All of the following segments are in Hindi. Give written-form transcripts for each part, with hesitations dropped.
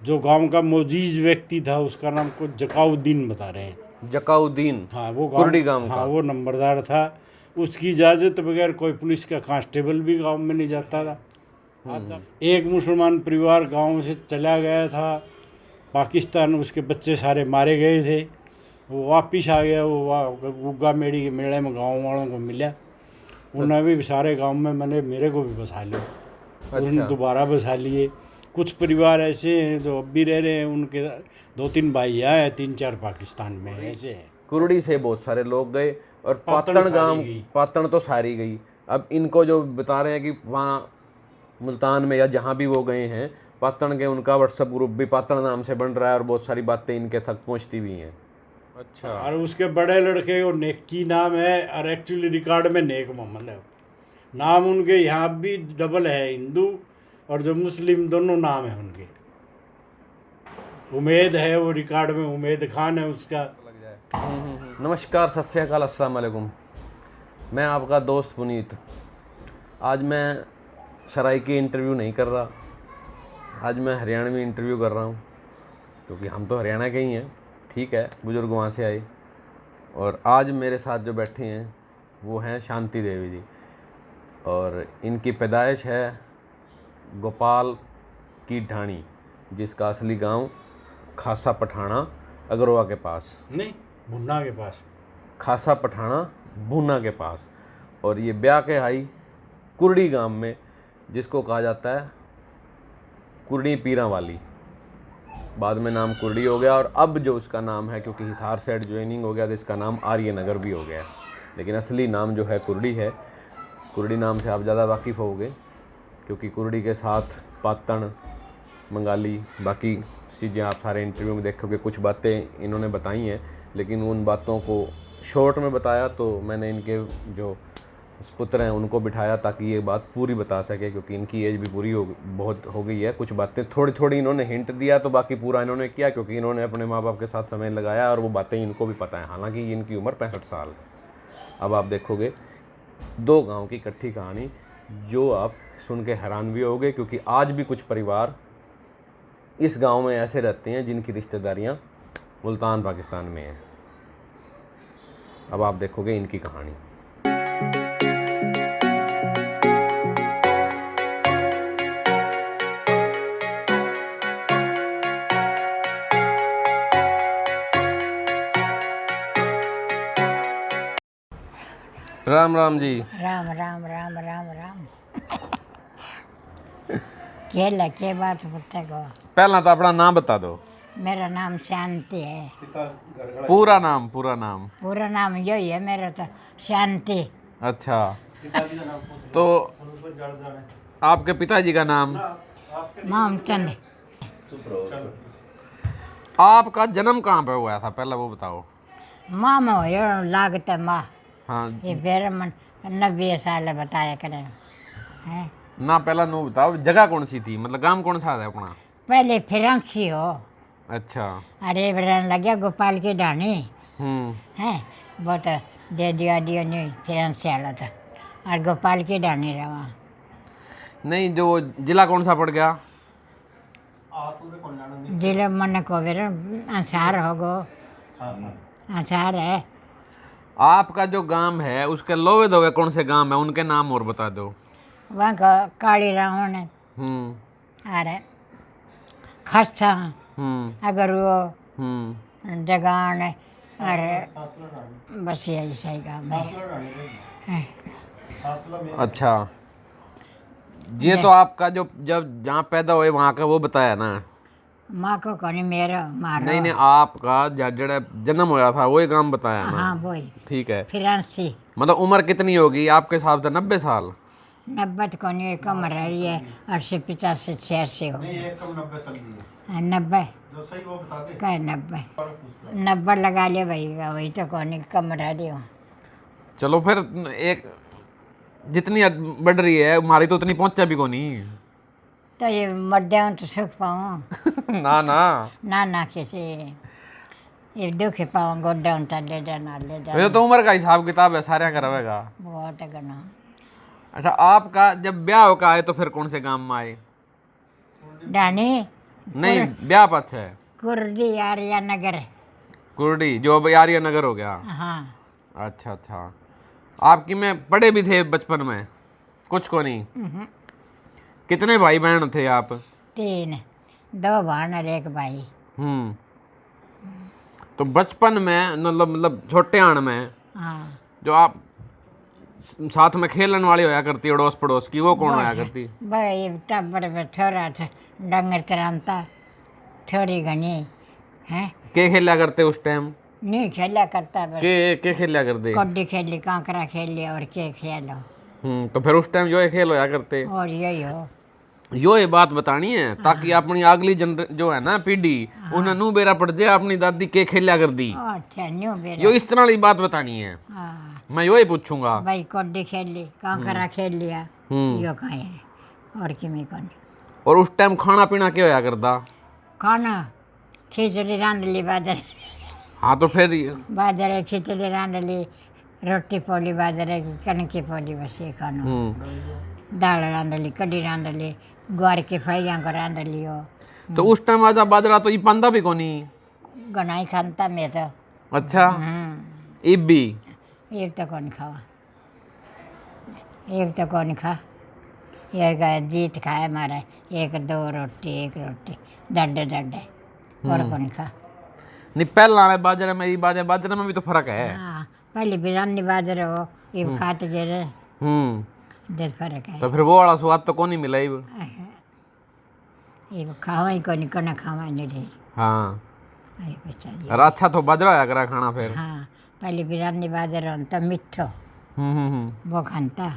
जो गांव का मोजीज व्यक्ति था उसका नाम को जकाउद्दीन बता रहे हैं। जकाउद्दीन, हाँ वो कुर्डी गांव हाँ का। वो नंबरदार था। उसकी इजाज़त बगैर कोई पुलिस का कांस्टेबल भी गांव में नहीं जाता था। एक मुसलमान परिवार गांव से चला गया था पाकिस्तान, उसके बच्चे सारे मारे गए थे। वो वापिस आ गया, वो गुग्गा मेड़ी के मेले में गांव वालों को मिला। उन्होंने भी सारे गांव में मैंने मेरे को भी बसा लिया। उन्होंने दोबारा बसा लिए। कुछ परिवार ऐसे हैं जो अब भी रह रहे हैं, उनके 2-3 भाई यहाँ हैं, 3-4 पाकिस्तान में ऐसे हैं। कुर्डी से बहुत सारे लोग गए और पातन पातन सारी गांव, गई। पातन तो सारी गई। अब इनको जो बता रहे हैं कि वहाँ मुल्तान में या जहाँ भी वो गए हैं पातन के, उनका व्हाट्सएप ग्रुप भी पातन नाम से बन रहा है और बहुत सारी बातें इनके तक पहुँचती भी हैं। अच्छा। और उसके बड़े लड़के को नेकी नाम है और एक्चुअली रिकॉर्ड में नेक मोहम्मद है नाम। उनके यहाँ भी डबल है, हिंदू और जो मुस्लिम दोनों नाम है उनके। उमेद है वो रिकॉर्ड में, उमेद खान है उसका। नमस्कार, सत श्री अकाल, अस्सलाम वालेकुम। मैं आपका दोस्त पुनीत। आज मैं सराइकी इंटरव्यू नहीं कर रहा, आज मैं हरियाणवी इंटरव्यू कर रहा हूँ, क्योंकि हम तो हरियाणा के ही हैं। ठीक है, बुज़ुर्ग वहाँ से आए। और आज मेरे साथ जो बैठे हैं वो हैं शांति देवी जी, और इनकी पैदाइश है गोपाल की ढाणी, जिसका असली गांव खासा पठाना अगरवा के पास, नहीं भुन्ना के पास, खासा पठाना भूना के पास। और ये ब्याह के आई कुर्डी गांव में, जिसको कहा जाता है कुर्डी पीरा वाली। बाद में नाम कुर्डी हो गया, और अब जो उसका नाम है, क्योंकि हिसार से ज्वाइनिंग हो गया तो इसका नाम आर्य नगर भी हो गया, लेकिन असली नाम जो है कुर्डी है। कुर्डी नाम से आप ज़्यादा वाकिफ़ होगे, क्योंकि कुर्डी के साथ पातन, बंगाली, बाकी चीज़ें आप सारे इंटरव्यू में देखोगे। कुछ बातें इन्होंने बताई हैं, लेकिन उन बातों को शॉर्ट में बताया, तो मैंने इनके जो पुत्र हैं उनको बिठाया ताकि ये बात पूरी बता सके, क्योंकि इनकी एज भी पूरी बहुत हो गई है। कुछ बातें थोड़ी थोड़ी इन्होंने हिंट दिया, तो बाकी पूरा इन्होंने किया, क्योंकि इन्होंने अपने माँ बाप के साथ समय लगाया और वो बातें इनको भी पता है। हालांकि इनकी उम्र 65 साल है। अब आप देखोगे 2 गांव की इकट्ठी कहानी, जो आप सुन के हैरान भी होगे, क्योंकि आज भी कुछ परिवार इस गांव में ऐसे रहते हैं जिनकी रिश्तेदारियां मुल्तान पाकिस्तान में हैं। अब आप देखोगे इनकी कहानी। राम राम जी। राम राम राम राम राम। के बात पूछते को? पहला तो अपना नाम बता दो। मेरा नाम शांति है। पूरा नाम? पूरा नाम? पूरा नाम यही है मेरा, तो शांति। अच्छा, तो आपके पिताजी का नाम? मामचंद। आपका जन्म कहाँ पे हुआ था, पहले वो बताओ। मामा हो लागत माँ। हाँ ये बेर मन 90 साल बताया करे है ना, पहला नो बताओ, जगह कौन सी थी, मतलब गांव कौन सा है अपना? पहले फिरंक्षी हो। अच्छा। अरे बरन लगे गोपाल की ढाणी है, बहुत दे दिया दियो नहीं फिरंक्षी वाला था, और गोपाल की ढाणी रहा। नहीं, जो जिला कौन सा पड़ गया? जिले मन को बेर अंसार हो गो, अंसार है। आपका जो गांव है उसके लोवे दोवे कौन से गांव है, उनके नाम और बता दो। वहाँ का काली रावण अरे खस्ता, अगर वो जगान, अरे बस यही सही काम है। अच्छा, ये तो आपका जो जब जहाँ पैदा हुए वहाँ का वो बताया ना? माँ को कौन मेरा मारो? नहीं नहीं, आपका जड़ा जन्म होया था वही गांव बताया ना? हाँ वही। ठीक है, फिरंसी। मतलब उम्र कितनी होगी आपके हिसाब से? 90 साल? 90 को नहीं, कम रही है, 80 85 86 हो। 90 क्या 90 लगा ले भाई, वही तो कौन कम रही हो। चलो फिर, एक जितनी बढ़ रही है हमारी तो उतनी पहुंचा भी को नहीं। तो ये मर जाऊँ तो सुख पाऊँ? ना ना ना ना, किसी ये दुख पाऊँ, गोड्डा उनता ले जाना ले जाना। ये तो उम्र का हिसाब किताब है, सारे का रहेगा। बहुत गना। अच्छा, आपका जब ब्याह होकर आए तो फिर कौन से गांव में आए? ढाणी नहीं ब्याह पथ है कुर्डी आर्या नगर। कुर्डी जो अब आर्य नगर हो गया। हाँ अच्छा अच्छा। आपकी में पढ़े भी थे बचपन में? कुछ को नहीं। कितने भाई बहन थे आप? 3, 2 बहन और 1 भाई। तो बचपन में मतलब छोटे आण में हाँ जो आप साथ में खेलन वाली होया करती अड़ोस पड़ोस की, वो कौन होया करती? भाई टब्बर में छोरा था, डंगर चरानता, छोरी घनी है। के खेला करते उस टाइम? नहीं खेला करता बस। के खेला करते? कबड्डी खेली, कांकरा खेली और के खेलो। तो फिर उस टाइम जो है खेल होया करते। और यही हो। यो ये बात बतानी है ताकि अपनी अगली जो है ना पीढ़ी उन्हें नू बेरा पड़ जाए अपनी दादी के खेला कर दी। अच्छा न्यू बेरा। यो इस तरह की बात बतानी है। हाँ मैं यो ही पूछूंगा। भाई कबड्डी खेल ली, कांकरा खेल लिया, यो कहीं है और किमी कौन। और उस टाइम खाना पीना क्या होया करता? खाना खिचड़ी रांध ली, बाजरे हाँ तो फिर बाजरे खिचड़ी रांध ली, रोटी पोली बाजरे की, कणक की पोली, बस ये खाना। दाल रांध ली, कढ़ी रांध ली, ग्वार की फलियां को रांध लियो। तो उस टाइम आजा बाजरा तो ये पांदा भी कोनी? घना ही खानता मैं तो। अच्छा इब भी? एक तो कौन खावा, एक तो कौन खा, एक जीत खाए मारा, 1-2 रोटी, 1 रोटी, डड्डे डड्डे, और कौन खा। नहीं पहले वाले बाजरे में बाजरे में भी तो फर्क है। हाँ पहले बिरानी बाजरे हो, ये खाते गिरे, देर फर्क है। तो फिर वो वाला स्वाद तो कौन ही मिला इब? ये खावा ही कौन, कोना खावा नहीं रही। हाँ ये बेचारी। और अच्छा तो बाजरा आया करा खाना फिर। हाँ पहले बिरानी बाजरे हो तो मिठो वो खानता।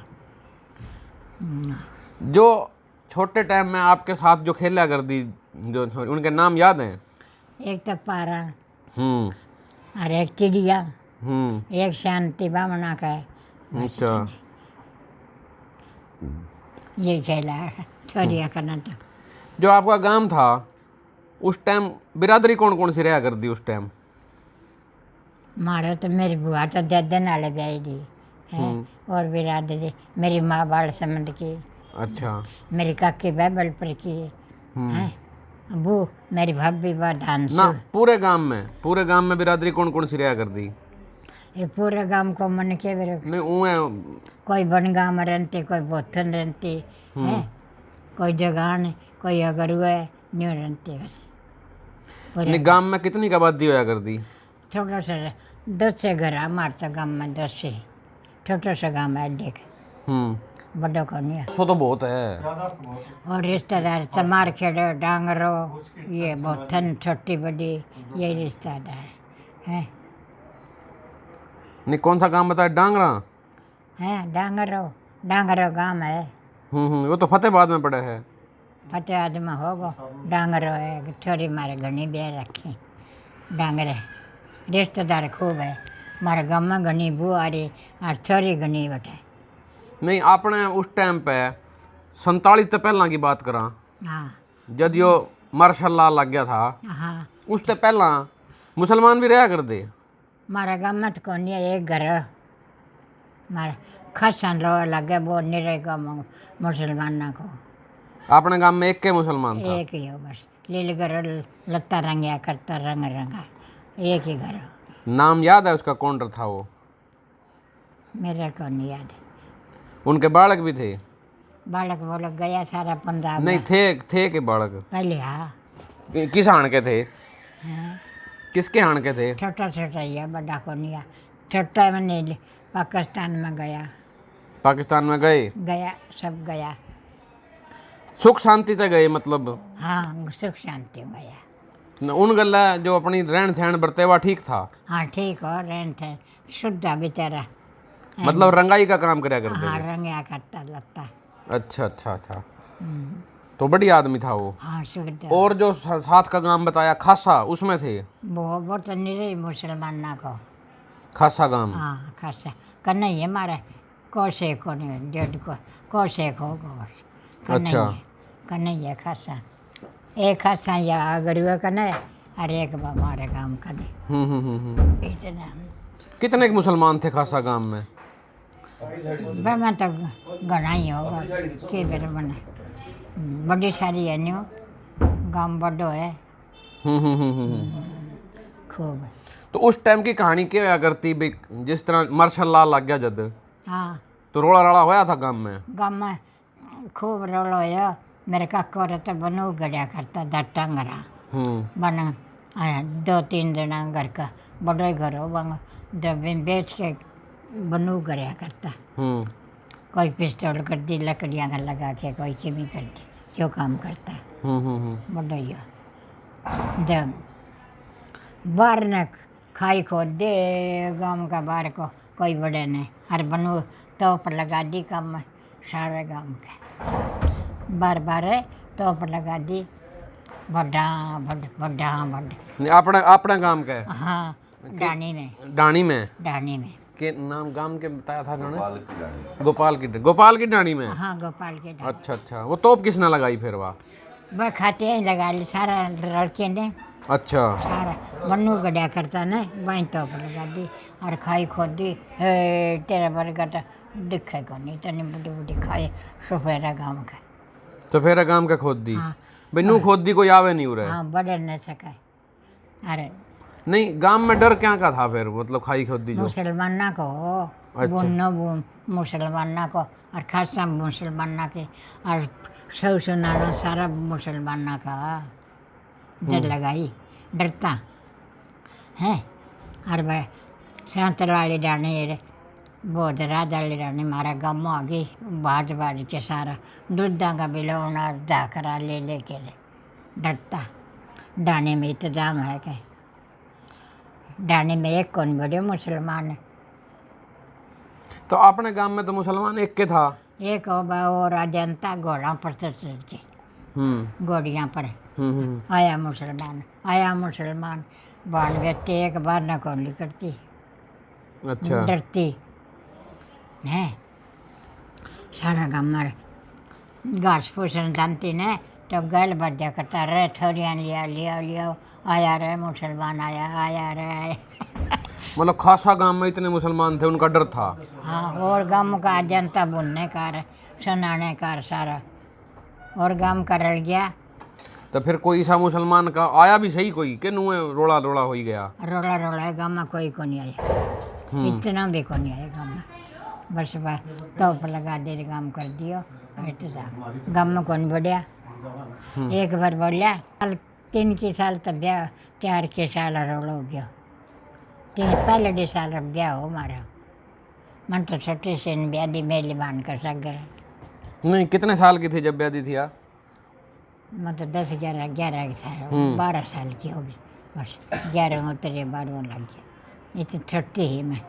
जो छोटे टाइम में आपके साथ जो खेला कर दी, जो उनके नाम याद हैं? एक तो पारा हम्म और एक चिड़िया, हम्म। एक शांति बामना का है। अच्छा ये खेला है छोरिया करना। तो जो आपका गांव था उस टाइम बिरादरी कौन कौन सी रहा कर दी उस टाइम? मारा तो मेरी बुआ तो ददन वाले ब्याई दी है, और बिरादरी मेरी माँ बाल समझ की। अच्छा मेरी काकी बाइबल पर की है, वो मेरी भाभी धान ना पूरे गांव में बिरादरी कौन कौन सी रहा कर दी? ये पूरे गांव को मन के मेरे नहीं उए कोई बनगांव में रहते, कोई बोथन रहते है, कोई जगान, कोई अगरुआ न्यू रहते बस। नहीं गांव में कितनी आबादी होया कर दी? छोटा सा 10 से घर हमारे तो गाँव में 10 से, छोटा सा गाँव है देख, बड़ो को नहीं है। सो तो बहुत है। और रिश्तेदार चमार खेड़ो, डांगरो, ये बोथन छोटी बड़ी, ये रिश्तेदार हैं। नहीं कौन सा गांव बताया? डांगरा हैं डांगरो गांव है। वो तो फतेहाबाद में पड़ा है। फतेहाबाद में होगो डांगरो है। छोरी मारे घनी बे रखी डांगरे, रिश्तेदार खूब है मारे गाँव में। घनी बुआरी और छोरी घनी बटे। नहीं आपने उस टाइम पे 47 तो पहला की बात करा, हाँ जब यो मार्शल लॉ लग गया था, हाँ उससे पहला मुसलमान भी रहा कर दे? मारा गाँव में तो कौन है, एक घर मारा खसन लो लगे वो निरे को मुसलमाना को। अपने गांव में एक के मुसलमान था? एक ही हो बस, लील घर लत्ता रंगया करता रंग रंगा, एक ही घर। नाम याद है उसका? कौन था वो? मेरे को नहीं याद। उनके बालक भी थे? बालक बोलक गया सारा पंजाब नहीं थे के बालक? पहले हाँ। किस हाण के थे? हाँ किसके हाण के थे? छोटा छोटा ही है, बड़ा को नहीं है। छोटा में नहीं, पाकिस्तान में गया। पाकिस्तान में गए? गया सब गया। सुख शांति से गए मतलब? हाँ सुख शांति में गया। उन गल्ला जो अपनी रहन सहन बरतेवा ठीक था? हाँ ठीक हो, रहन थे शुद्ध बेचारा। मतलब रंगाई का काम कराया करते? हाँ रंगया करता लगता। अच्छा अच्छा अच्छा। तो बढ़िया आदमी था वो। हाँ शुद्ध। और जो साथ का गांव बताया खासा, उसमें थे? वो तो नहीं मुसलमान ना को। खासा गांव? हाँ खासा कन्हैया हमारा कोसे को नहीं, डेढ़ कोसे को बस। अच्छा कन्हैया खासा, एक खासा या अगरुआ कन्हैया और एक हमारे गाँव का नहीं। इतना कितने के मुसलमान थे खासा गांव में? मैं तो घना ही होगा के बेर बना, बड़ी सारी है न्यू गांव बड़ो है खूब। तो उस टाइम की कहानी क्या होया करती भी, जिस तरह मार्शल लॉ लग गया जद, हाँ तो रोड़ा राड़ा होया था गांव में? गांव में खूब रोलो है। मेरे काको रे तो बनू गड़िया करता था टंगरा बन आया 2-3 जना घर का बड़ो ही घर हो बंग जब बेच के बनू गड़िया करता। कोई पिस्टल कर दी लकड़ियाँ का लगा के, कोई चिमी कर दी, जो काम करता बड़ो ही हो। जब बाहर न खाई खोद दे गांव का बाहर को कोई बड़े ने हर बनू तोप लगा दी काम में सारे गांव के बार बार तोप लगा दी बड़ा बड़ बड़ा बड़ अपने अपने गांव के? हाँ डानी में डाणी में के नाम गांव के बताया था उन्होंने? गोपाल की डाणी में। हाँ गोपाल के डानी। अच्छा वो तोप किसने लगाई फिर? वह खाते हैं लगा ली सारा लड़के ने। अच्छा सारा बनू गड्या करता ने वहीं तोप लगा दी और खाई खोद दी। हे तेरा बरगा तो दिखे को नहीं, तनी बड़ी बड़ी खाई सफेरा गांव का। सफेरा गांव का खोद दी? हाँ बिन्नू खोद दी, कोई आवे नहीं उरे? हाँ बड़े न सके। अरे नहीं, गांव में डर क्या का था फिर, मतलब खाई खोद दी जो? मुसलमाना को बुनो मुसलमाना को और खासा मुसलमाना के और सौ सुनाना सारा मुसलमाना का डर लगाई डरता है। और वह सांतलाली डाने बहुत राजाली डाने मारा गम आ गई बाज बाज के सारा दूधा का बिलोना जाकरा ले लेके डरता। डाने में इंतजाम है क्या? डाने में एक कौन बड़े मुसलमान है? तो अपने गांव में तो मुसलमान एक के था? एक और अजंता घोड़ा पर चढ़ के घोड़ियाँ पर आया मुसलमान बाण बेटे एक बार न कौन करती। अच्छा डरती है सारा गाँव में घास फूसन जानती ने तो गल बजा करता रहे थोड़ियाँ लिया आया रहे मुसलमान आया रहे। मतलब खासा गांव में इतने मुसलमान थे, उनका डर था? हाँ और गाँव का जनता बुनने का सुनाने का सारा और गाँव का रल गया। तो फिर कोई सा मुसलमान का आया भी सही कोई के नुए रोड़ा हो ही गया? रोड़ा गाँव में कोई को नहीं आया, इतना भी को नहीं आया गाँव में। बस तोप लगा दे काम कर दियो गाँव में कौन बढ़िया। एक बार बोलिया 3 के साल तब ब्याह 4 के साल रोड़ा हो गया। 3 पहले साल ब्याह हो मारा मन तो छोटे से ब्याह दी मेली बान कर सक गए। नहीं, कितने साल की थी जब ब्याह दी थी आप? मतलब 10-11 साल 12 साल की होगी बस। 11 उतरे 12 लग गया। इतनी छोटी ही मैं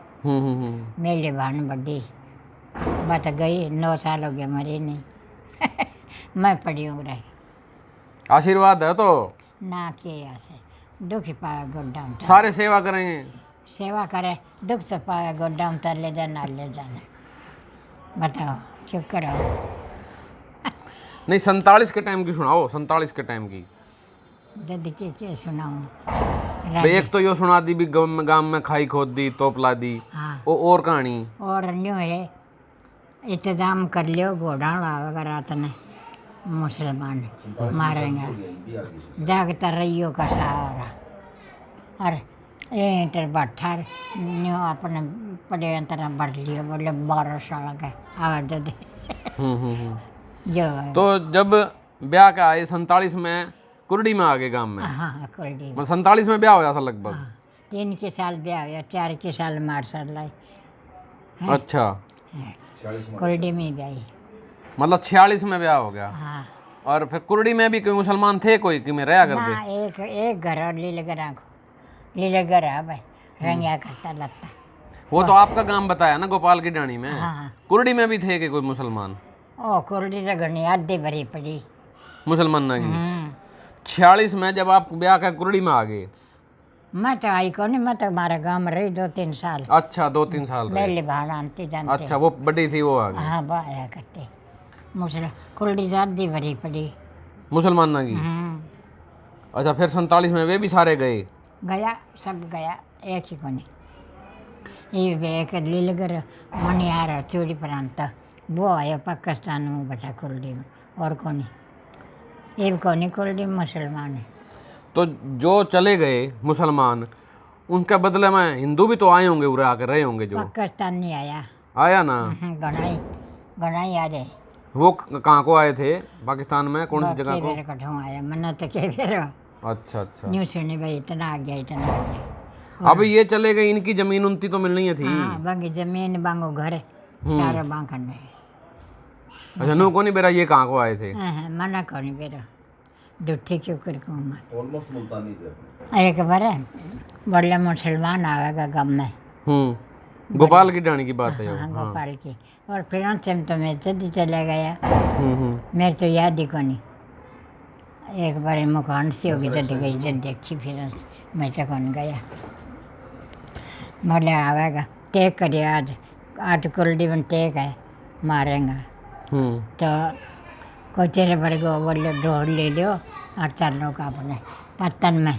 मेले बहन बड़ी बात गई 9 साल हो गया मरी नहीं। मैं पड़ी हूँ रही। आशीर्वाद है तो ना के से दुख पाया गोड्डा सारे सेवा करेंगे। सेवा करे दुख तो पाया गोड्डा उतर ले जाना ले जाना। बताओ चुप करो। नहीं, 47 के टाइम की सुनाओ, 47 के टाइम की। जल्दी के सुनाऊँ? एक तो यो सुना दी भी गांव में खाई खोद दी तोप ला दी। हाँ और कहानी और न्यू है इंतजाम कर लियो घोड़ा वगैरह तने मुसलमान मारेंगे जागता रहियो का सहारा। और इंटर बैठा न्यू अपने पड़े तरह बढ़ लियो बोले 12 साल का आवाज दे। जो तो जब ब्याह का आए 47 में कुर्डी में आ गए गांव में? हाँ कुर्डी में 47 में ब्याह होया था लगभग। 3 के साल ब्याह हुआ 4 के साल मार्शल लाई। अच्छा कुर्डी में ब्याह मतलब 46 में ब्याह हो गया। हाँ और फिर कुर्डी में भी कोई मुसलमान थे कोई कि में रहा ना करते? एक घर और लीलगर है भाई रंगिया करता लगता। वो तो आपका गांव बताया ना गोपाल की डाणी में। हाँ कुर्डी में भी थे कि कोई मुसलमान? ओ कुर्डी तो घनी आधी भरी पड़ी मुसलमान ना की 46 में जब आप ब्याह का कुर्डी में आ गए? मैं तो आई को नहीं, मैं तो हमारे गाँव में रही 2-3 साल। अच्छा 2-3 साल रहे। मेरी बहन आनती जानते। अच्छा वो बड़ी थी वो आ गई। हाँ आया करते मुसलमान कुर्डी तो आधी भरी पड़ी मुसलमान ना की। अच्छा फिर 47 में वे भी सारे गए? गया सब गया एक ही को नहीं। ये एक लीलगर मनियार चूड़ी प्रांत वो आया पाकिस्तान में बचा कुर्डी में और को नहीं। ये कौन कुर्दी मुसलमान है। तो जो चले गए मुसलमान, उनके बदले में हिंदू भी तो आए होंगे, उरे आकर रहे होंगे जो। पाकिस्तान नहीं आया। आया ना, गणाई आ जाए। वो कहाँ को आए थे पाकिस्तान में, कौन सी जगह को? कठों आया मना तो के बेरो। अच्छा अच्छा। न्यू सुनी भाई इतना आ गया इतना आ गया। अब ये चले गए, इनकी जमीन उनती तो मिलनी है थी। हाँ बाकी जमीन बांगो घर सारा बांखन है। अच्छा, नो को नहीं बेरा ये कहाँ को आए थे? मना कौन बेरो दुठी क्यों कर ऑलमोस्ट मुल्तानी थे। एक बार बड़े मुसलमान आवेगा गाँव में। गोपाल की डाणी की बात है हाँ वो। हाँ। गोपाल की। और फिर उनसे तो मैं जल्दी चला गया। मेरे तो याद ही कोनी। एक बार मकान से होगी जब गई जब देखी फिर मैं तो कौन गया। बोले आवेगा टेक करिए आज कुल्डी में टेक है मारेंगे। तो कोई तेरे बड़े को बोले ढोल ले लो और चलो का अपने पत्तन में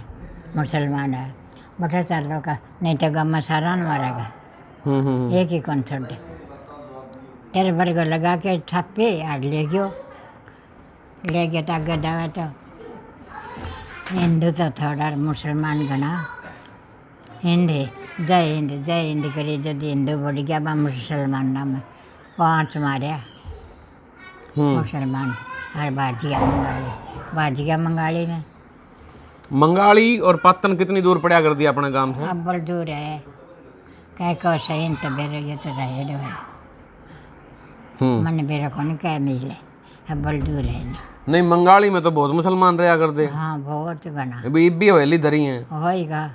मुसलमान है बटा चलो का, नहीं तो गम्मा सारा न मारेगा। एक ही कौन छोड़ तेरे बड़े को लगा के छापे और ले गयो तो आगे जावे तो हिंदू तो थोड़ा मुसलमान घना हिंदी जय हिंद करी जब हिंदू बढ़ गया बा मुसलमान नाम 5 मारिया मुसलमान और बाजिया मंगाली में। मंगाली और पत्तन कितनी दूर पड़ा कर दिया अपने गांव से? अब बड़ दूर है कह को सही तो बेरो ये तो रहे मन बेरो को नहीं कह मिले अब बड़ दूर है। नहीं, मंगाली में तो बहुत मुसलमान रहा कर दे। हाँ बहुत घना अभी भी हवेली धरी है होएगा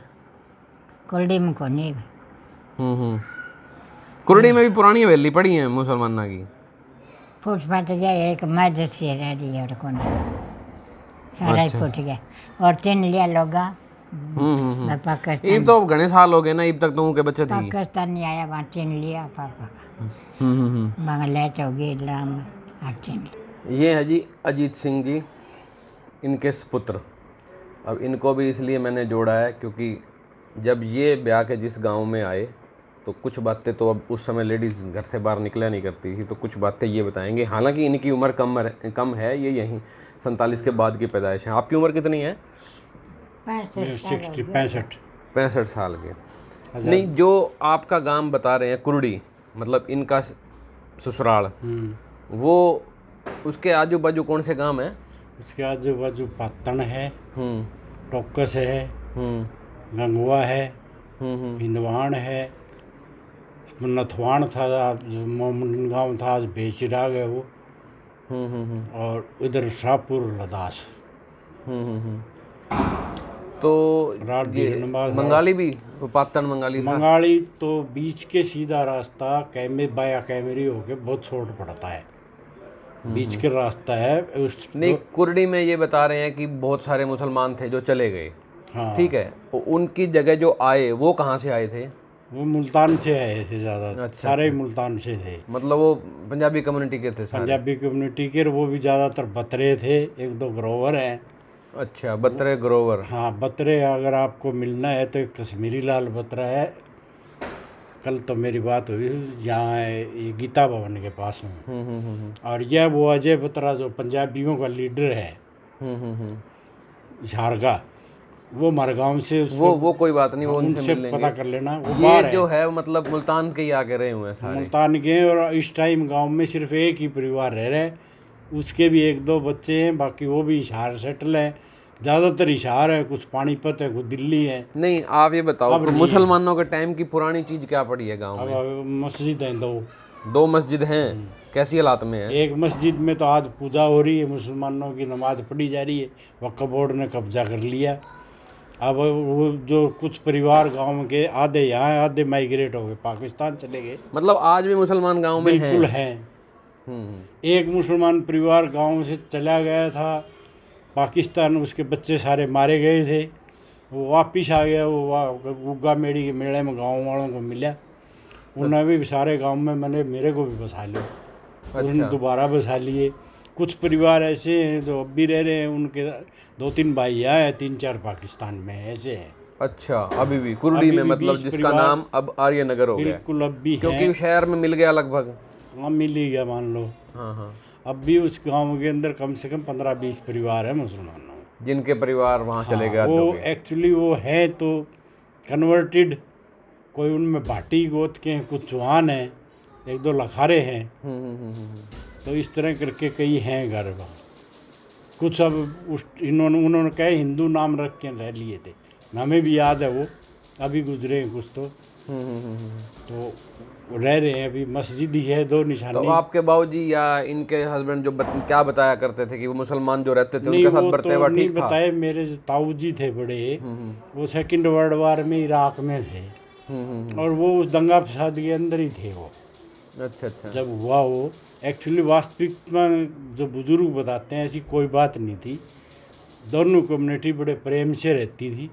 कुल्डी में को नहीं। कुर्डी में भी पुरानी हवेली पड़ी है मुसलमाना की। फूट फाट गया एक मस्जिद से रह रही है और कौन सारा ही फूट गया और 3 लिया लोगा। पाकिस्तान ये तो घने साल हो गए ना, अब तक तो उनके बच्चे थी। पाकिस्तान नहीं आया वहाँ 3 लिया पापा बांग्लादेश हो गई इस्लाम 3। ये है जी अजीत सिंह जी, इनके पुत्र। अब इनको भी इसलिए मैंने जोड़ा है क्योंकि जब ये ब्याह के जिस गांव में आए तो कुछ बातें तो अब उस समय लेडीज़ घर से बाहर निकला नहीं करती थी, तो कुछ बातें ये बताएंगे। हालांकि इनकी उम्र कम है, ये यहीं 47 के बाद की पैदाइश है। आपकी उम्र कितनी है? 65 साल के। नहीं, जो आपका गांव बता रहे हैं कुर्डी, मतलब इनका ससुराल, वो उसके आजू बाजू कौन से गांव हैं? उसके आजू बाजू पत्तन है, टोकस है, गंगवा है, हिंदवान है, नथवान था, मोमन गाँव था, आज बेचिराग है वो, और इधर शाहपुर लदास। तो ये मंगाली भी, वो पातन मंगाली था। मंगाली तो बीच के सीधा रास्ता बाया कैमरी होके बहुत शॉर्ट पड़ता है, बीच के रास्ता है उस। नहीं, कुर्डी में ये बता रहे हैं कि बहुत सारे मुसलमान थे जो चले गए। हाँ ठीक है, तो उनकी जगह जो आए वो कहाँ से आए थे? वो मुल्तान से आए थे ज़्यादा। अच्छा, सारे ही मुल्तान से थे, मतलब वो पंजाबी कम्युनिटी के थे सारे? पंजाबी कम्युनिटी के, वो भी ज़्यादातर बतरे थे, 1-2 ग्रोवर हैं। अच्छा, बतरे ग्रोवर। हाँ बतरे, अगर आपको मिलना है तो एक कश्मीरी लाल बतरा है, कल तो मेरी बात हुई यहाँ ये गीता भवन के पास में। और यह वो अजय बतरा जो पंजाबियों का लीडर है झारगा, वो मरगांव से, वो कोई बात नहीं, वो उनसे मिल पता कर लेना। वो ये बाहर जो है मतलब मुल्तान के ही आके रहे हुए हैं सारे। मुल्तान के, और इस टाइम गांव में सिर्फ एक ही परिवार रह रहे हैं, उसके भी 1-2 बच्चे हैं, बाकी वो भी हिसार सेटल हैं, ज़्यादातर हिसार है, कुछ पानीपत है, कुछ दिल्ली है। नहीं, आप ये बताओ तो मुसलमानों के टाइम की पुरानी चीज़ क्या पड़ी है गाँव में? अब मस्जिद हैं 2 मस्जिद हैं, कैसी हालात में है? एक मस्जिद में तो आज पूजा हो रही है, मुसलमानों की नमाज पढ़ी जा रही है, वक्फ बोर्ड ने कब्जा कर लिया। अब वो जो कुछ परिवार गांव के आधे यहाँ आधे माइग्रेट हो गए, पाकिस्तान चले गए। मतलब आज भी मुसलमान गांव में बिल्कुल हैं। एक मुसलमान परिवार गांव से चला गया था पाकिस्तान, उसके बच्चे सारे मारे गए थे, वो वापिस आ गया। वो गुग्गा मेड़ी के मेले में गांव वालों को मिला, उन्हें भी सारे गांव में मेरे को भी बसा लिया। उन्होंने दोबारा बसा लिए। कुछ परिवार ऐसे हैं जो अब भी रह रहे हैं, उनके 2-3 भाई यहाँ हैं, 3-4 पाकिस्तान में ऐसे हैं। अच्छा, अभी भी कुर्डी में, मतलब जिसका नाम अब आर्यनगर हो गया। बिल्कुल अब भी, क्योंकि शहर में मिल गया लगभग। हाँ मिल ही गया मान लो। हाँ हाँ। अब भी उस गांव के अंदर कम से कम 15-20 परिवार हैं मुसलमानों के। जिनके परिवार वहाँ चले गए वो अड्डों के। एक्चुअली वो है तो कन्वर्टेड, कोई उनमें भाटी गोत के हैं, कुछ चौहान हैं, 1-2 लखारे हैं। तो इस तरह करके कई हैं घर वहाँ। कुछ अब उन्होंने कहे हिंदू नाम रख के रह लिए थे, हमें भी याद है, वो अभी गुजरे हैं कुछ तो रह रहे हैं अभी। मस्जिद ही है, 2 निशानी। तो आपके बाबूजी या इनके हस्बैंड जो क्या बताया करते थे कि वो मुसलमान जो रहते थे नहीं, उनके साथ वो बर्ताव तो नहीं ठीक था? बताए। मेरे जो ताऊ जी थे बड़े, वो 2nd वर्ल्ड वार में इराक में थे और वो उस दंगा फसाद के अंदर ही थे वो अच्छा। जब हुआ वो। एक्चुअली वास्तविक में जो बुजुर्ग बताते हैं ऐसी कोई बात नहीं थी। दोनों कम्युनिटी बड़े प्रेम से रहती थी,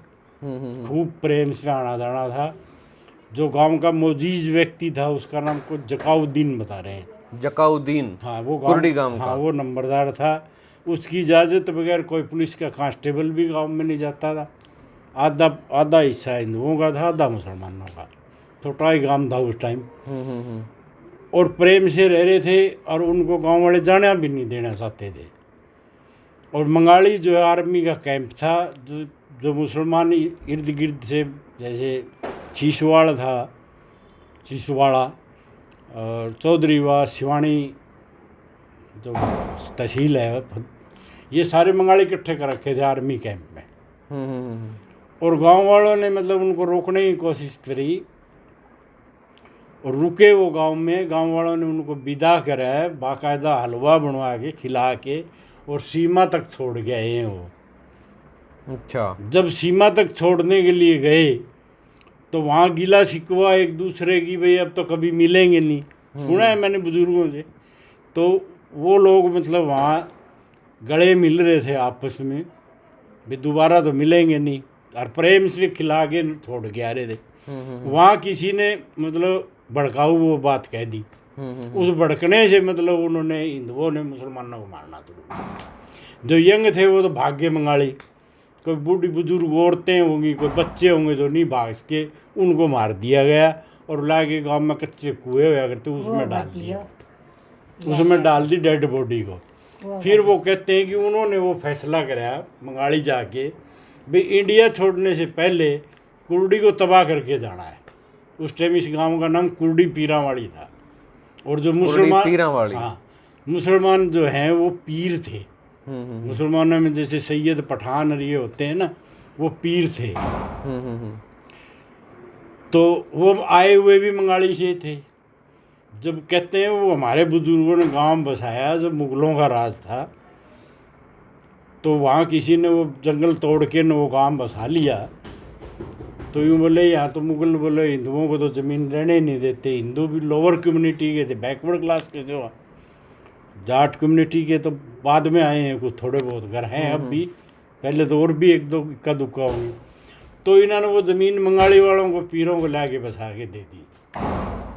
खूब प्रेम से आना जाना था। जो गांव का मोजीज व्यक्ति था उसका नाम को जकाउद्दीन बता रहे हैं। जकाउद्दीन? हाँ, वो कुर्डी गांव का? हाँ, वो नंबरदार था। उसकी इजाज़त बगैर कोई पुलिस का कांस्टेबल भी गांव में नहीं जाता था। आधा हिस्सा हिंदुओं का था, आधा मुसलमानों का। छोटा ही गांव था उस टाइम। और प्रेम से रह रहे थे और उनको गांव वाले जाना भी नहीं देना चाहते थे। और मंगाली जो है आर्मी का कैंप था, जो मुसलमान इर्द गिर्द से, जैसे शीशवाड़ा था, शीशवाड़ा और चौधरीवा, सिवानी जो तहसील है, ये सारे मंगाली इकट्ठे कर रखे थे आर्मी कैंप में। और गांव वालों ने मतलब उनको रोकने की कोशिश करी और रुके वो गांव में। गांव वालों ने उनको विदा करा है, बाकायदा हलवा बनवा के खिला के, और सीमा तक छोड़ के आए हैं वो। अच्छा। जब सीमा तक छोड़ने के लिए गए तो वहाँ गिला शिकवा एक दूसरे की, भाई अब तो कभी मिलेंगे नहीं, सुना है मैंने बुजुर्गों से। तो वो लोग मतलब वहाँ गले मिल रहे थे आपस में, भाई दोबारा तो मिलेंगे नहीं, और प्रेम से खिला के छोड़ के आ रहे थे। वहाँ किसी ने मतलब भड़काऊ वो बात कह दी। उस भड़कने से मतलब उन्होंने, हिंदुओं ने मुसलमानों को मारना शुरू किया। जो यंग थे वो तो भाग्य मंगाली, कोई बूढ़ी बुजुर्ग औरतें होंगी, कोई बच्चे होंगे जो नहीं भाग के, उनको मार दिया गया और ला के गाँव में कच्चे कुएं हुआ करते उसमें डाल दिया, उसमें डाल दी डेड बॉडी को। फिर वो कहते हैं कि उन्होंने वो फैसला कराया मंगाली जाके, भाई इंडिया छोड़ने से पहले कुर्डी को तबाह करके जाना है। उस टाइम इस गांव का नाम कुर्डी पीरावाड़ी था। और जो मुसलमान, पीरावाड़ी? हाँ, मुसलमान जो हैं वो पीर थे। मुसलमानों में जैसे सैयद पठान और ये होते हैं ना, वो पीर थे। तो वो आए हुए भी मंगाली से थे। जब कहते हैं वो हमारे बुजुर्गों ने गांव बसाया जब मुगलों का राज था, तो वहाँ किसी ने वो जंगल तोड़ के न वो गांव बसा लिया। तो यूँ बोले यहाँ तो मुगल बोले हिंदुओं को तो ज़मीन रहने नहीं देते। हिंदू भी लोअर कम्युनिटी के थे, बैकवर्ड क्लास के थे वहाँ। जाट कम्युनिटी के तो बाद में आए हैं, कुछ थोड़े बहुत घर हैं अब भी, पहले तो और भी 1-2 इक्का दुक्का होंगे। तो इन्होंने वो ज़मीन मंगाली वालों को, पीरों को ला के बसा के दे दी।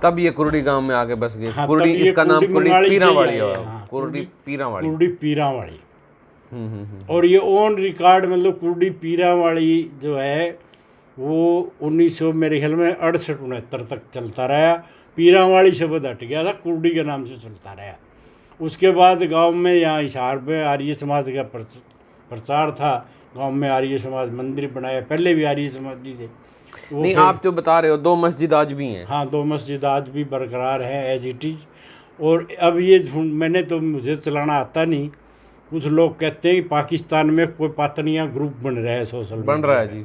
तब ये कुर्डी गांव में आके बस गए। हाँ, कुर्डी, इसका नाम कुर्डी पीरावाड़ी है। हाँ, कुर्डी पीरावाड़ी। कुर्डी पीरावाड़ी। और ये ऑन रिकॉर्ड मतलब कुर्डी पीरावाड़ी जो है वो 1900 मेरे ख्याल में 68-69 तक चलता रहा। पीरावाड़ी शब्द हट गया था, कुर्डी के नाम से चलता रहा। उसके बाद गांव में यहाँ हिसार में आर्य समाज का प्रचार था। गांव में आर्य समाज मंदिर बनाया, पहले भी आर्य समाजी थे वो। नहीं, आप जो बता रहे हो 2 मस्जिद आज भी हैं? हाँ, 2 मस्जिद आज भी बरकरार हैं एज इट इज़। और अब ये मैंने तो, मुझे चलाना आता नहीं, कुछ लोग कहते हैं कि पाकिस्तान में कोई पातनिया ग्रुप बन रहा है, सोशल बन रहा है जी।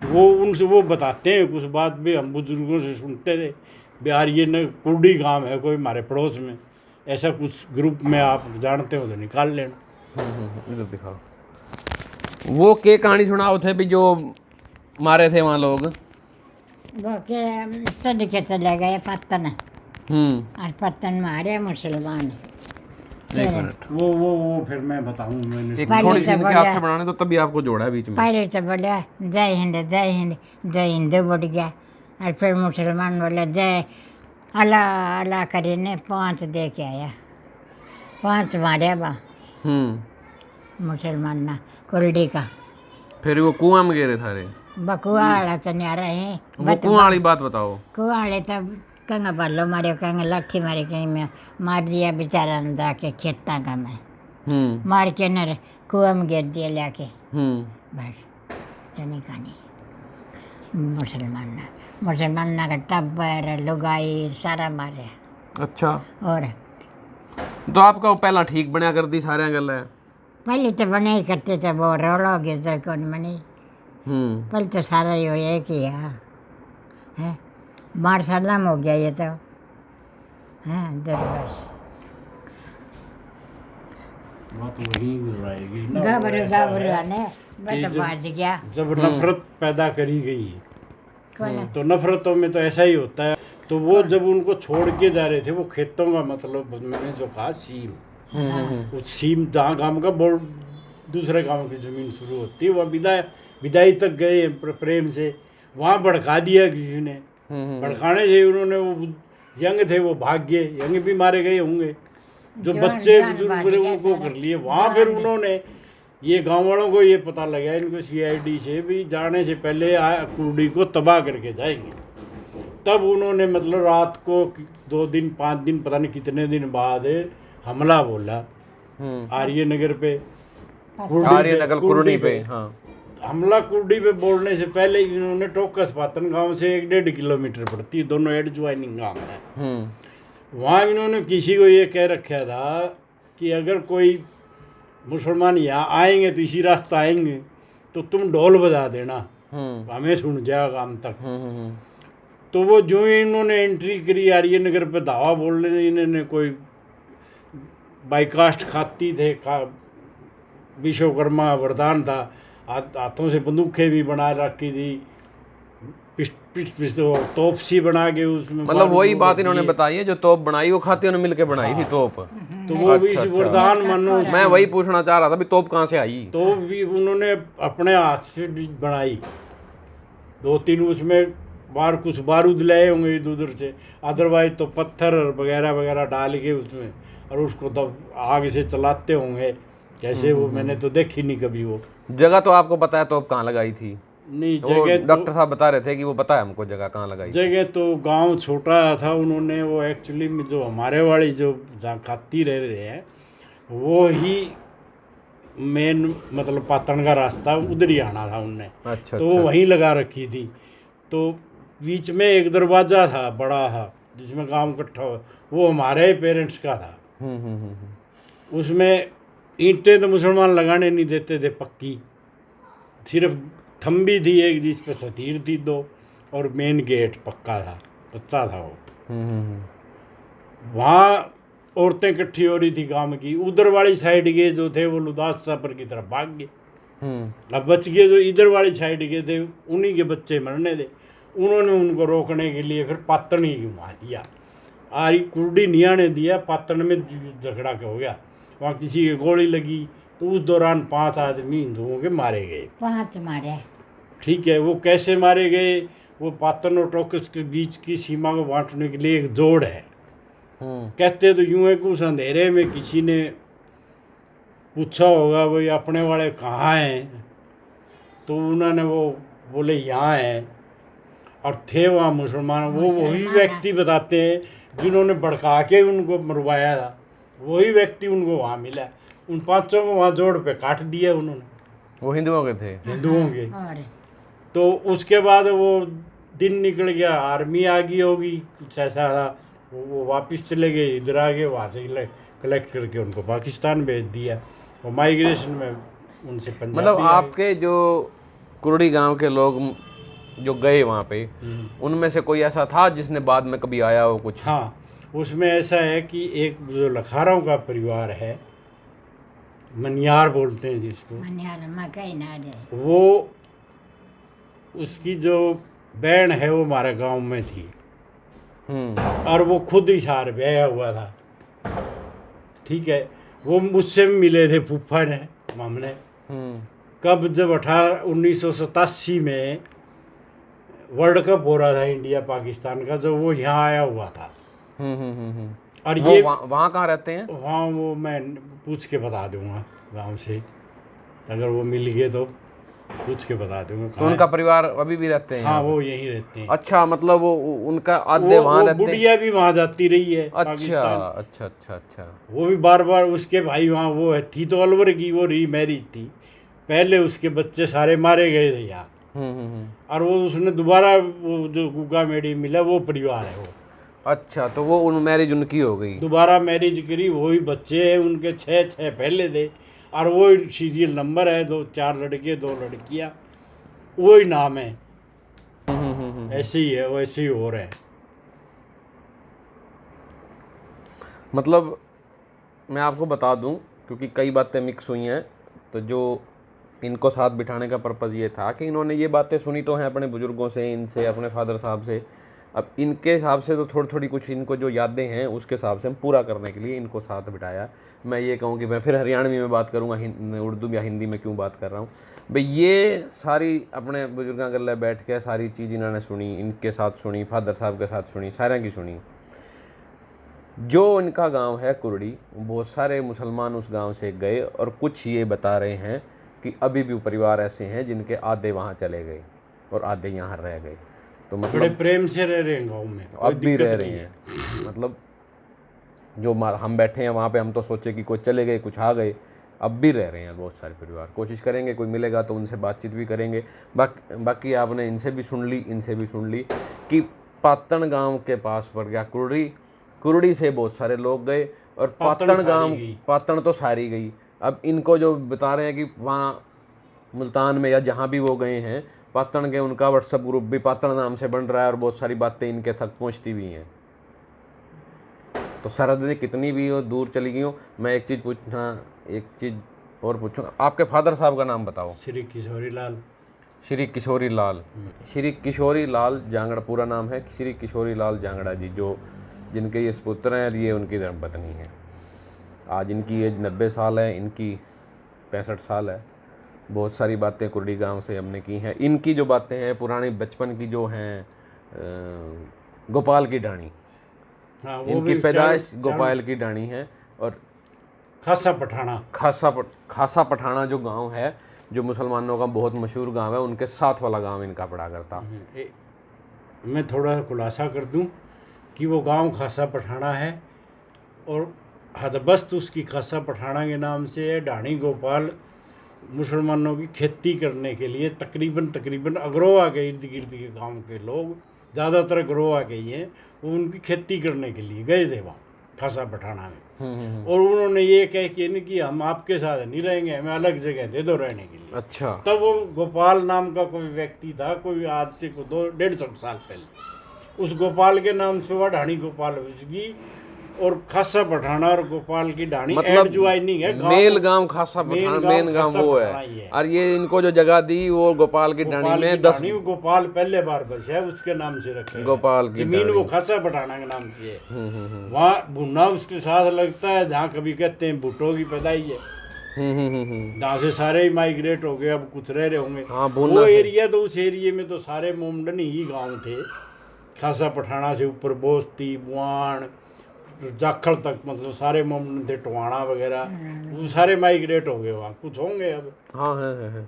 वो उनसे वो बताते हैं कुछ बात भी हम बुजुर्गों से सुनते थे। बिहार ये न कुर्डी गांव है कोई हमारे पड़ोस में, ऐसा कुछ ग्रुप में आप जानते हो तो निकाल लेना। इधर दिखाओ। वो के कहानी सुनाओ थे भी जो मारे थे वहाँ लोग? वो के चढ़ के चले गए पत्तन, और पत्तन मारे मुसलमान। एक मिनट, वो फिर मैं बताऊं। मैंने एक पहले थोड़ी तो सी इनके बोला- आपसे बनाने तो तभी आपको जोड़ा है बीच में। पहले तो बोला जय हिंद जय हिंद, जय हिंदू बढ़ गया। और फिर मुसलमान बोला जय अल्लाह अल्लाह करीने 5 दे के आया, 5 मारे बा मुसलमान ना कुर्डी का। फिर वो कुआं में गिरे थारे? बकुआ वाला तो न्यारा है। वो कुआं वाली बात बताओ। कुआ वाले तो कंगा बालो मारे कंगा लाठी मारे कहीं में मार दिया बेचारा ने जाके खेता का मैं मार के न कुआ में गिर दिया लाके बस जाने का नहीं मुसलमान का टब्बर लुगाई सारा मारे। अच्छा, और तो आपका वो पहला ठीक बनया कर दी सारे गल है? पहले तो बने ही करते थे, वो रौला हो गया तो कौन बनी। पहले तो सारा ही हो एक ही है मार सलाम हो गया ये तो है बस बात वही गुजराएगी ना, घबरू आने कि बस बाज गया। जब नफरत पैदा करी गई कौन तो नफरतों में तो ऐसा ही होता है। तो वो जब उनको छोड़ के जा रहे थे, वो खेतों का मतलब मैंने जो कहा सीम, उस सीम जहाँ गांव का बोर्ड दूसरे गांव की ज़मीन शुरू होती है, वह विदाई तक गए प्रेम से, वहाँ भड़का दिया किसी ने। भड़काने से उन्होंने, वो यंग थे वो भाग गए, यंग भी मारे गए होंगे, जो बच्चे बुजुर्ग थे उनको कर लिए वहाँ। फिर उन्होंने ये गांव वालों को ये पता लगा इनको सीआईडी से भी जाने से पहले कुर्डी को तबाह करके जाएंगे। तब उन्होंने मतलब रात को 2 दिन 5 दिन पता नहीं कितने दिन बाद हमला बोला आर्यनगर पे, आर्यनगर कुर्डी पे। हाँ, हमला कुर्डी पे बोलने से पहले इन्होंने टोकस पातन गांव से 1-1.5 किलोमीटर पड़ती है, दोनों एडज्वाइनिंग गांव है, वहाँ इन्होंने किसी को ये कह रखा था कि अगर कोई मुसलमान यहाँ आएंगे तो इसी रास्ता आएंगे तो तुम ढोल बजा देना, हमें सुन जाएगा काम तक। तो वो जो ही इन्होंने एंट्री करी आर्यनगर पे, दावा बोलने इन्होंने कोई बाईकास्ट खाती थे, विश्वकर्मा वरदान था, हाथों से बंदूकें भी बना रखी थी, तोप सी बना के उसमें, मतलब वही बात इन्होंने बताई है जो तोप बनाई वो खातियों ने मिलके बनाई थी तोप। तो वो भी वरदान मानो। मैं वही पूछना चाह रहा था भी तोप कहाँ से आई? तो भी उन्होंने अपने हाथ से बनाई, 2-3 उसमें कुछ बारूद लाए होंगे इधर उधर से, अदरवाइज तो पत्थर वगैरह वगैरह डाल के उसमें, और उसको तब आग से चलाते होंगे कैसे, वो मैंने तो देखी नहीं कभी। वो जगह तो आपको पता है तोप कहाँ लगाई थी? नहीं, जगह डॉक्टर साहब बता रहे थे कि वो पता है हमको जगह कहाँ लगाई। जगह तो गांव छोटा था, उन्होंने वो एक्चुअली में जो हमारे वाली जो जहाँ खाती रह रहे हैं वो ही मेन मतलब पातन का रास्ता उधर ही आना था उनने। अच्छा, तो वो वहीं लगा रखी थी। तो बीच में एक दरवाज़ा था बड़ा था जिसमें गांव इकट्ठा हो, वो हमारे पेरेंट्स का था। उसमें ईंटें तो मुसलमान लगाने नहीं देते थे पक्की, सिर्फ थंबी थी एक जिस पे सतीर थी 2, और मेन गेट पक्का था, कच्चा था वो। वहाँ औरतें इकट्ठी हो रही थी गांव की, उधर वाली साइड के जो थे वो लुदास सापर की तरफ भाग गए। अब बच गए जो इधर वाली साइड के थे, उन्हीं के बच्चे मरने थे। उन्होंने उनको रोकने के लिए फिर पातन ही घुमा दिया, आरी कुर्डी नहीं आने दिया, पातन में झगड़ा हो गया, वहाँ किसी की गोली लगी। तो उस दौरान 5 आदमी हिंदुओं के मारे गए। 5 मारे, ठीक है। वो कैसे मारे गए, वो पातन और टोकस के बीच की सीमा को बांटने के लिए एक जोड़ है। कहते तो यूं है कि उस अंधेरे में किसी ने पूछा होगा भाई अपने वाले कहाँ हैं, तो उन्होंने वो बोले यहाँ हैं, और थे वहाँ मुसलमान। वो वही व्यक्ति बताते हैं जिन्होंने भड़का के उनको मरवाया था, वही व्यक्ति उनको वहाँ मिला। उन 5 को वहाँ जोड़ पे काट दिया उन्होंने। वो हिंदुओं के थे? हिंदुओं के। तो उसके बाद वो दिन निकल गया, आर्मी आ गई होगी कुछ ऐसा था, वो वापस चले गए, इधर आ गए, वहाँ से कलेक्ट करके उनको पाकिस्तान भेज दिया। वो माइग्रेशन में उनसे पंजाबी मतलब आपके जो कुर्डी गांव के लोग जो गए वहाँ पे, उनमें से कोई ऐसा था जिसने बाद में कभी आया हो कुछ? हाँ, उसमें ऐसा है कि एक जो लखारों का परिवार है, मनियार बोलते हैं जिसको, वो उसकी जो बहन है वो हमारे गांव में थी, और वो खुद इशार ब्याया हुआ था। ठीक है। वो मुझसे मिले थे फूफा ने, मामने, कब जब 1987 में वर्ल्ड कप हो रहा था इंडिया पाकिस्तान का, जो वो यहाँ आया हुआ था। और ये वहाँ कहाँ रहते हैं? वहाँ वो मैं पूछ के बता दूंगा गांव से, अगर वो मिल गए तो। पूछ के बता दूंगा तो कहाँ उनका परिवार अभी भी रहते हैं है। हाँ यहाँ पे? वो यहीं रहते हैं। अच्छा, मतलब वो उनका आधे वहाँ वो रहते हैं? बुढ़िया भी वहाँ जाती रही है अच्छा पाकिस्तान। अच्छा अच्छा अच्छा। वो भी बार बार, उसके भाई वहाँ वो है, थी तो अलवर की, वो री मैरिज थी पहले, उसके बच्चे सारे मारे गए थे यहाँ। और वो उसने दोबारा वो जो गुगा मेडी मिला वो परिवार है वो, अच्छा, तो वो उन मैरिज उनकी हो गई? दोबारा मैरिज करी, वही बच्चे हैं उनके, छः पहले थे, और वो सीरियल नंबर है, 4 लड़के 2 लड़कियाँ, वही नाम है। ऐसे ही है, वैसे ही हो रहा है। मतलब मैं आपको बता दूं, क्योंकि कई बातें मिक्स हुई हैं, तो जो इनको साथ बिठाने का पर्पज़ ये था कि इन्होंने ये बातें सुनी तो हैं अपने बुज़ुर्गों से, इनसे, अपने फादर साहब से। अब इनके हिसाब से तो थोड़ी थोड़ी कुछ इनको जो यादें हैं उसके हिसाब से हम पूरा करने के लिए इनको साथ बिठाया। मैं ये कहूँ कि मैं फिर हरियाणवी में बात करूँगा, उर्दू या हिंदी में क्यों बात कर रहा हूँ भाई। ये सारी अपने बुजुर्गों गल्ले बैठ के सारी चीज़ इन्होंने सुनी, इनके साथ सुनी, फादर साहब के साथ सुनी, सारे की सुनी। जो इनका गांव है कुर्डी, बहुत सारे मुसलमान उस गांव से गए, और कुछ ये बता रहे हैं कि अभी भी परिवार ऐसे हैं जिनके आधे वहाँ चले गए और आधे यहाँ रह गए। तो बड़े मतलब प्रेम से रह रहे हैं गाँव में, अब भी रह रहे हैं। मतलब जो हम बैठे हैं वहाँ पे, हम तो सोचे कि कोई चले गए, कुछ आ गए, अब भी रह रहे हैं बहुत सारे परिवार। कोशिश करेंगे, कोई मिलेगा तो उनसे बातचीत भी करेंगे। बाकी आपने इनसे भी सुन ली, इनसे भी सुन ली कि पातन गांव के पास पड़ गया कुर्डी से बहुत सारे लोग गए, और पातन तो सारी गई। अब इनको जो बता रहे हैं कि वहाँ मुल्तान में या जहाँ भी वो गए हैं पातन के, उनका व्हाट्सएप ग्रुप भी पातन नाम से बन रहा है, और बहुत सारी बातें इनके तक पहुँचती भी हैं। तो सरहदें कितनी भी हो, दूर चली गई हो, मैं एक चीज़ और पूछूँगा, आपके फादर साहब का नाम बताओ। श्री किशोरी लाल। श्री किशोरी लाल। श्री किशोरी लाल जांगड़ा पूरा नाम है, श्री किशोरी लाल जांगड़ा जी, जो जिनके ये सपुत्र हैं, ये उनकी धर्मपत्नी है। आज इनकी एज 90 साल है, इनकी 65 साल है। बहुत सारी बातें कुर्डी गांव से हमने की हैं। इनकी जो बातें हैं पुरानी बचपन की जो हैं, गोपाल की ढाणी, हाँ, वो इनकी भी पैदाइश गोपाल की ढाणी है। और खासा पठाना जो गांव है, जो मुसलमानों का बहुत मशहूर गांव है, उनके साथ वाला गांव इनका पड़ा करता। मैं थोड़ा खुलासा कर दूं कि वो गांव खासा पठाना है, और हदबस्त उसकी खासा पठाना के नाम से है। ढाणी गोपाल मुसलमानों की खेती करने के लिए तकरीबन अग्रोहा के इर्द गिर्द के गांव के लोग, ज़्यादातर अग्रोहा के ही हैं, वो उनकी खेती करने के लिए गए थे वहाँ खासा पठाना में। और उन्होंने ये कह के नहीं कि हम आपके साथ नहीं रहेंगे, हमें अलग जगह दे दो रहने के लिए। अच्छा। तब वो गोपाल नाम का कोई व्यक्ति था, कोई आज से 150 साल पहले, उस गोपाल के नाम से वह ढाणी गोपाल विसगी, और खासा पठाना और गोपाल की ढाणी मतलब ज्वाइनिंग है। मेल गांव खासा पठाना, मेन गांव वो है। और ये इनको जो जगह दी वो गोपाल की ढाणी में 10 गोपाल पहले बार बसा है, उसके नाम से रखे गोपाल की जमीन वो खासा पठाना के नाम से है। वहाँ भुन्ना उसके साथ लगता है, जहाँ कभी कहते हैं भुट्टो की पैदाइश है। जहाँ से सारे ही माइग्रेट हो गए, अब कुछ रह रहे होंगे। हाँ, वो एरिया तो, उस एरिया में तो सारे मोमडन ही गाँव थे। खासा पठाना से ऊपर बोस्ती, बुआन, जाखड़ तक, मतलब सारे मोमडन थे, टवाना वगैरह, वो सारे माइग्रेट हो गए, वहाँ कुछ होंगे अब। हाँ है।